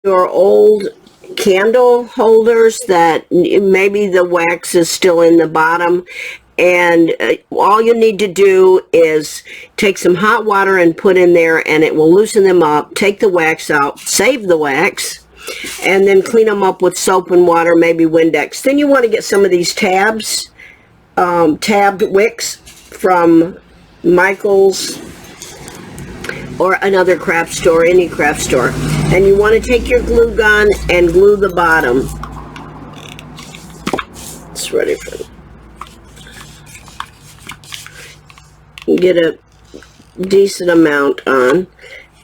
your old candle holders that maybe the wax is still in the bottom, and all you need to do is take some hot water and put in there, and it will loosen them up. Take the wax out, save the wax, and then clean them up with soap and water, maybe Windex. Then you want to get some of these tabs, tabbed wicks from Michael's or another craft store, any craft store. And you want to take your glue gun and glue the bottom. It's ready for get a decent amount on.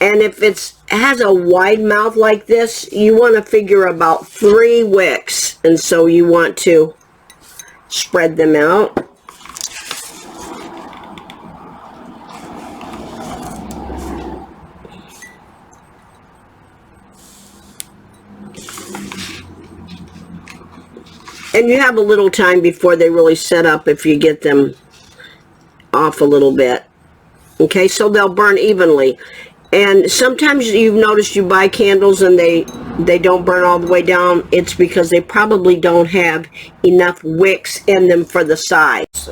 And if it has a wide mouth like this, you want to figure about 3 wicks. And so you want to spread them out. And you have a little time before they really set up if you get them off a little bit. Okay, so they'll burn evenly. And sometimes you've noticed you buy candles and they don't burn all the way down. It's because they probably don't have enough wicks in them for the size.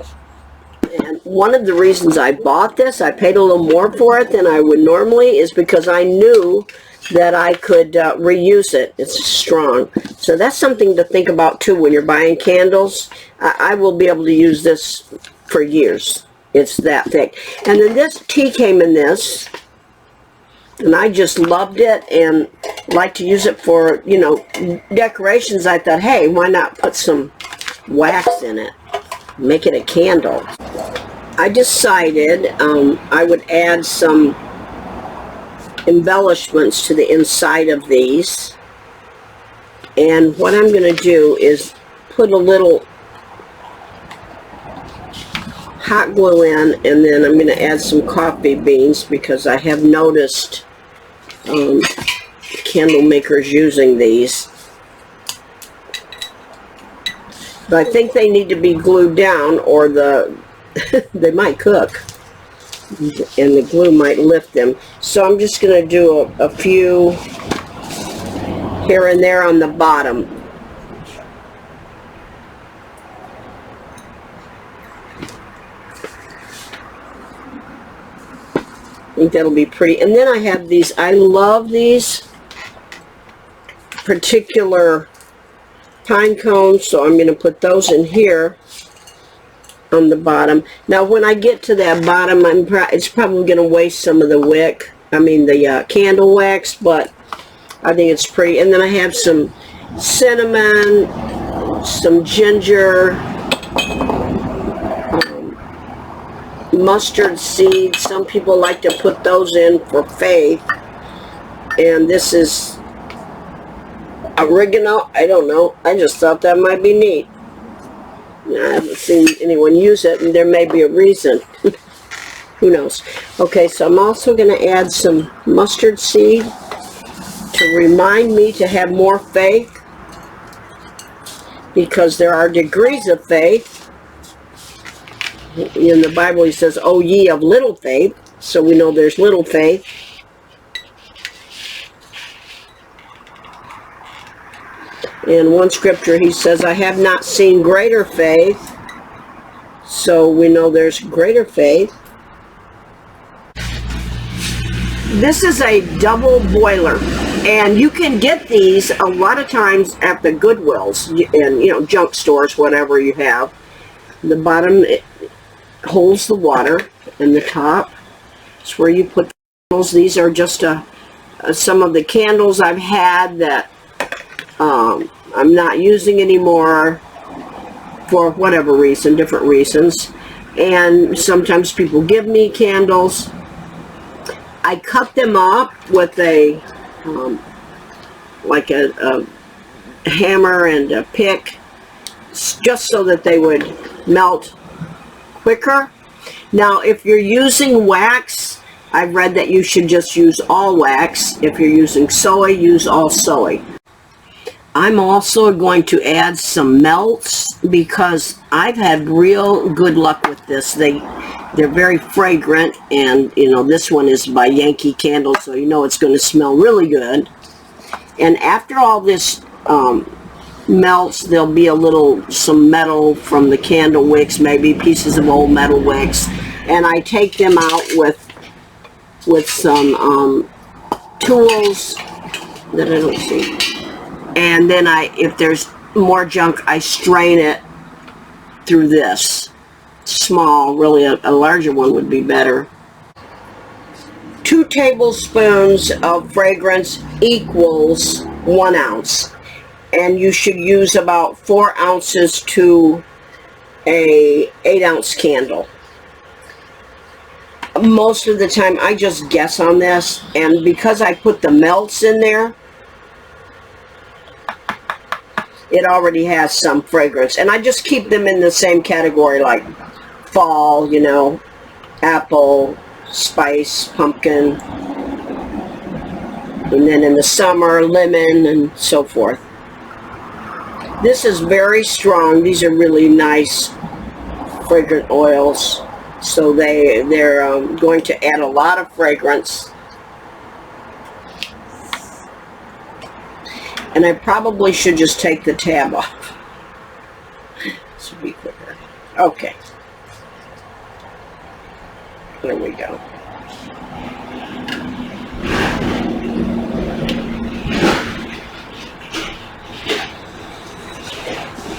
And one of the reasons I bought this, I paid a little more for it than I would normally, is because I knew that I could reuse it. It's strong. So that's something to think about too when you're buying candles. I will be able to use this for years. It's that thick. And then this tea came in this, and I just loved it and like to use it for, you know, decorations. I thought, hey, why not put some wax in it, make it a candle. I decided I would add some embellishments to the inside of these, and what I'm going to do is put a little hot glue in, and then I'm going to add some coffee beans because I have noticed candle makers using these, but I think they need to be glued down or they might cook and the glue might lift them. So I'm just going to do a few here and there on the bottom. I think that'll be pretty. And then I have these, I love these particular pine cones, so I'm going to put those in here on the bottom. Now when I get to that bottom, it's probably going to waste some of the wick, the candle wax, but I think it's pretty. And then I have some cinnamon, some ginger, mustard seeds. Some people like to put those in for faith. And this is oregano. I don't know. I just thought that might be neat. I haven't seen anyone use it, and there may be a reason. Who knows? Okay, so I'm also going to add some mustard seed to remind me to have more faith, because there are degrees of faith. In the Bible, he says, "O ye of little faith," so we know there's little faith. In one scripture, he says, "I have not seen greater faith," so we know there's greater faith. This is a double boiler, and you can get these a lot of times at the Goodwills and junk stores, whatever you have. The bottom, it holds the water, and the top is where you put the candles. These are just some of the candles I've had that I'm not using anymore for whatever reason, different reasons. And sometimes people give me candles. I cut them up with a hammer and a pick, just so that they would melt quicker. Now, if you're using wax, I've read that you should just use all wax. If you're using soy, use all soy. I'm also going to add some melts because I've had real good luck with this. They're very fragrant, and this one is by Yankee Candle, so it's going to smell really good. And after all this melts, there'll be some metal from the candle wicks, maybe pieces of old metal wicks, and I take them out with some tools that I don't see, and then if there's more junk, I strain it through this small, really a larger one would be better. 2 tablespoons of fragrance equals 1 ounce, and you should use about 4 ounces to a 8-ounce candle. Most of the time I just guess on this, and because I put the melts in there, it already has some fragrance, and I just keep them in the same category, like fall, you know, apple, spice, pumpkin, and then in the summer, lemon, and so forth. This is very strong. These are really nice fragrant oils, so they're going to add a lot of fragrance. And I probably should just take the tab off. This would be quicker. Okay. There we go.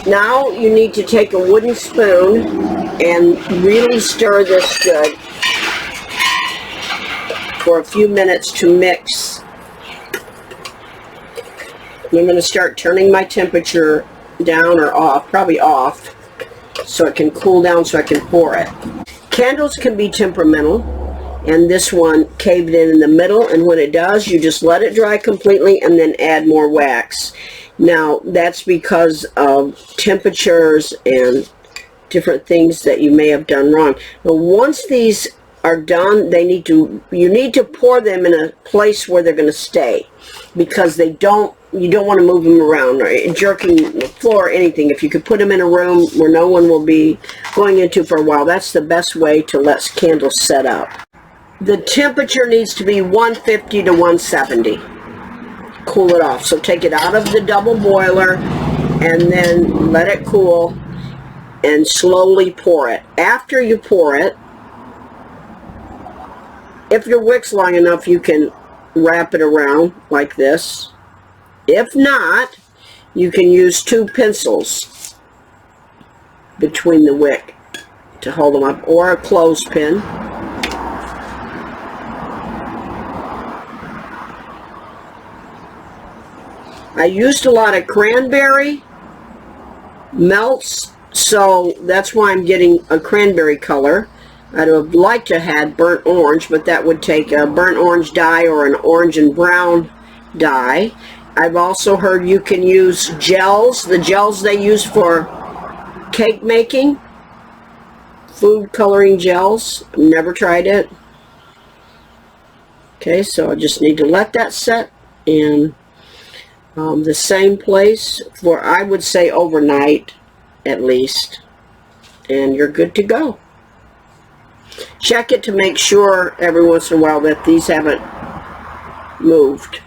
Now you need to take a wooden spoon and really stir this good for a few minutes to mix. I'm going to start turning my temperature down or off, probably off, so it can cool down so I can pour it. Candles can be temperamental, and this one caved in the middle, and when it does, you just let it dry completely and then add more wax. Now, that's because of temperatures and different things that you may have done wrong. But once these are done, you need to pour them in a place where they're going to stay, because you don't want to move them around or jerking the floor or anything. If you could put them in a room where no one will be going into for a while, that's the best way to let candles set up. The temperature needs to be 150 to 170. Cool it off. So take it out of the double boiler and then let it cool and slowly pour it. After you pour it, if your wick's long enough, you can wrap it around like this. If not, you can use 2 pencils between the wick to hold them up, or a clothespin. I used a lot of cranberry melts, so that's why I'm getting a cranberry color. I'd have liked to have burnt orange, but that would take a burnt orange dye or an orange and brown dye. I've also heard you can use gels, the gels they use for cake making, food coloring gels. I've never tried it. Okay, so I just need to let that set in the same place for, I would say, overnight at least, and you're good to go. Check it to make sure every once in a while that these haven't moved.